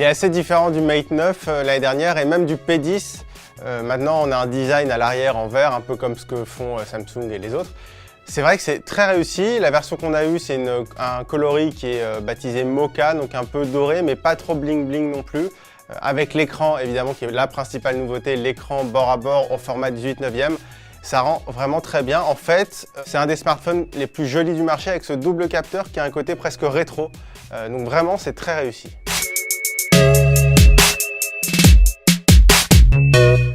est assez différent du Mate 9 l'année dernière et même du P10. Maintenant, on a un design à l'arrière en vert, un peu comme ce que font Samsung et les autres. C'est vrai que c'est très réussi. La version qu'on a eue, c'est un coloris qui est baptisé Mocha, donc un peu doré, mais pas trop bling bling non plus. Avec l'écran, évidemment, qui est la principale nouveauté, l'écran bord à bord au format 18/9. Ça rend vraiment très bien. En fait, c'est un des smartphones les plus jolis du marché avec ce double capteur qui a un côté presque rétro. Donc vraiment, c'est très réussi.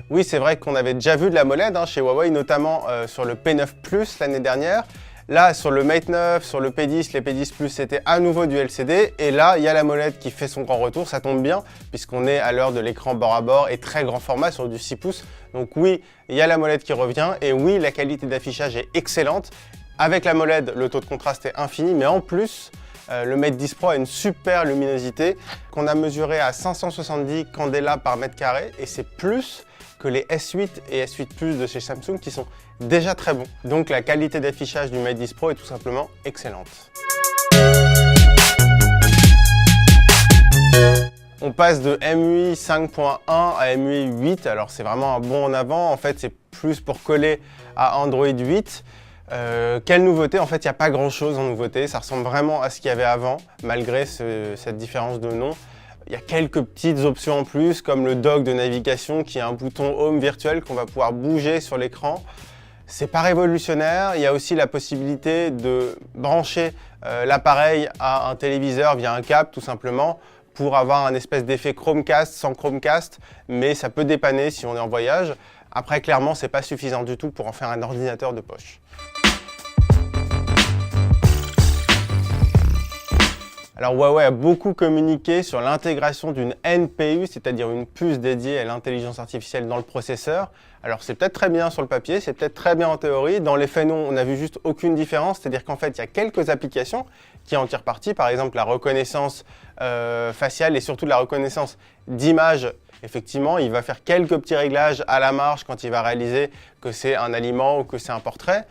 Oui, c'est vrai qu'on avait déjà vu de l'AMOLED chez Huawei, notamment sur le P9 Plus l'année dernière. Là, sur le Mate 9, sur le P10, les P10 Plus, c'était à nouveau du LCD. Et là, il y a l'AMOLED qui fait son grand retour. Ça tombe bien, puisqu'on est à l'heure de l'écran bord à bord et très grand format sur du 6 pouces. Donc oui, il y a l'AMOLED qui revient. Et oui, la qualité d'affichage est excellente. Avec l'AMOLED, le taux de contraste est infini. Mais en plus, le Mate 10 Pro a une super luminosité qu'on a mesurée à 570 candela par mètre carré. Et c'est plus que les S8 et S8 Plus de chez Samsung qui sont déjà très bons. Donc la qualité d'affichage du Mate 10 Pro est tout simplement excellente. On passe de MUI 5.1 à MUI 8, alors c'est vraiment un bond en avant. En fait, c'est plus pour coller à Android 8. Quelle nouveauté? En fait, il n'y a pas grand-chose en nouveauté. Ça ressemble vraiment à ce qu'il y avait avant, malgré cette différence de nom. Il y a quelques petites options en plus, comme le dock de navigation qui est un bouton Home virtuel qu'on va pouvoir bouger sur l'écran. C'est pas révolutionnaire. Il y a aussi la possibilité de brancher l'appareil à un téléviseur via un câble, tout simplement, pour avoir un espèce d'effet Chromecast sans Chromecast, mais ça peut dépanner si on est en voyage. Après, clairement, c'est pas suffisant du tout pour en faire un ordinateur de poche. Alors Huawei a beaucoup communiqué sur l'intégration d'une NPU, c'est-à-dire une puce dédiée à l'intelligence artificielle dans le processeur. Alors c'est peut-être très bien sur le papier, c'est peut-être très bien en théorie. Dans les faits, non, on n'a vu juste aucune différence. C'est-à-dire qu'en fait, il y a quelques applications qui en tirent parti. Par exemple, la reconnaissance faciale et surtout la reconnaissance d'image. Effectivement, il va faire quelques petits réglages à la marge quand il va réaliser que c'est un aliment ou que c'est un portrait.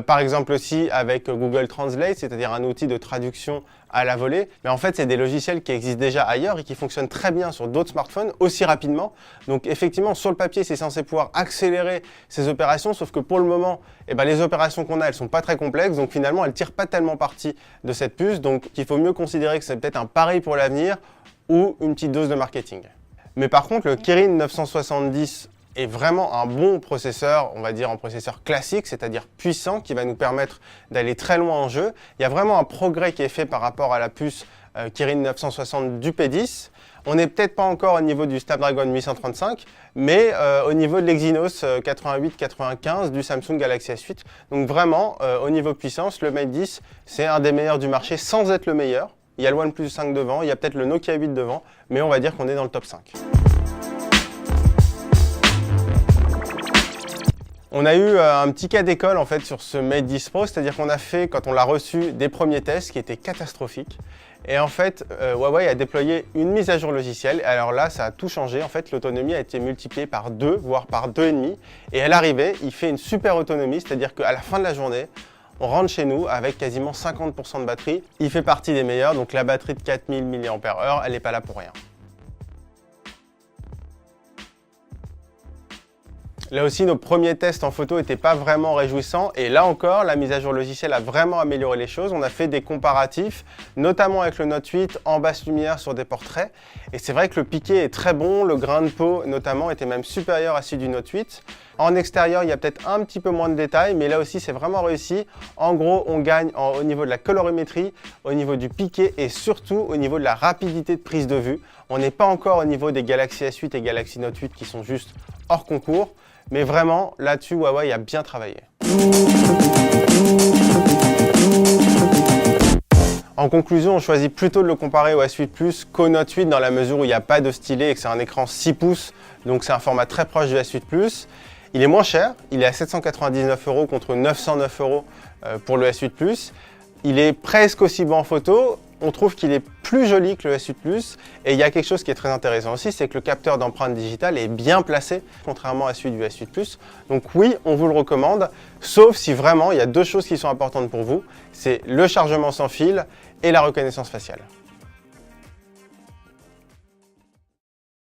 Par exemple aussi avec Google Translate, c'est-à-dire un outil de traduction à la volée. Mais en fait, c'est des logiciels qui existent déjà ailleurs et qui fonctionnent très bien sur d'autres smartphones aussi rapidement. Donc effectivement, sur le papier, c'est censé pouvoir accélérer ces opérations, sauf que pour le moment, les opérations qu'on a, elles sont pas très complexes. Donc finalement, elles tirent pas tellement parti de cette puce. Donc il faut mieux considérer que c'est peut-être un pari pour l'avenir ou une petite dose de marketing. Mais par contre, le Kirin 970 est vraiment un bon processeur, on va dire un processeur classique, c'est-à-dire puissant, qui va nous permettre d'aller très loin en jeu. Il y a vraiment un progrès qui est fait par rapport à la puce Kirin 960 du P10. On n'est peut-être pas encore au niveau du Snapdragon 835, mais au niveau de l'Exynos 88-95 du Samsung Galaxy S8. Donc vraiment, au niveau puissance, le Mate 10, c'est un des meilleurs du marché sans être le meilleur. Il y a le OnePlus 5 devant, il y a peut-être le Nokia 8 devant, mais on va dire qu'on est dans le top 5. On a eu un petit cas d'école en fait sur ce Mate 10 Pro, c'est-à-dire qu'on a fait, quand on l'a reçu, des premiers tests qui étaient catastrophiques. Et en fait, Huawei a déployé une mise à jour logicielle. Et alors là, ça a tout changé. En fait, l'autonomie a été multipliée par 2, voire par 2,5. Et à l'arrivée, il fait une super autonomie, c'est-à-dire qu'à la fin de la journée, on rentre chez nous avec quasiment 50% de batterie. Il fait partie des meilleurs, donc la batterie de 4000 mAh, elle n'est pas là pour rien. Là aussi, nos premiers tests en photo n'étaient pas vraiment réjouissants et là encore, la mise à jour logicielle a vraiment amélioré les choses. On a fait des comparatifs, notamment avec le Note 8 en basse lumière sur des portraits. Et c'est vrai que le piqué est très bon, le grain de peau notamment était même supérieur à celui du Note 8. En extérieur, il y a peut-être un petit peu moins de détails, mais là aussi, c'est vraiment réussi. En gros, on gagne au niveau de la colorimétrie, au niveau du piqué et surtout au niveau de la rapidité de prise de vue. On n'est pas encore au niveau des Galaxy S8 et Galaxy Note 8 qui sont juste hors concours. Mais vraiment, là-dessus, Huawei a bien travaillé. En conclusion, on choisit plutôt de le comparer au S8 Plus qu'au Note 8 dans la mesure où il n'y a pas de stylet et que c'est un écran 6 pouces. Donc c'est un format très proche du S8 Plus. Il est moins cher, il est à 799 € contre 909 € pour le S8 Plus. Il est presque aussi bon en photo. On trouve qu'il est plus joli que le S8 Plus et il y a quelque chose qui est très intéressant aussi, c'est que le capteur d'empreinte digitale est bien placé, contrairement à celui du S8 Plus. Donc oui, on vous le recommande, sauf si vraiment il y a deux choses qui sont importantes pour vous, c'est le chargement sans fil et la reconnaissance faciale.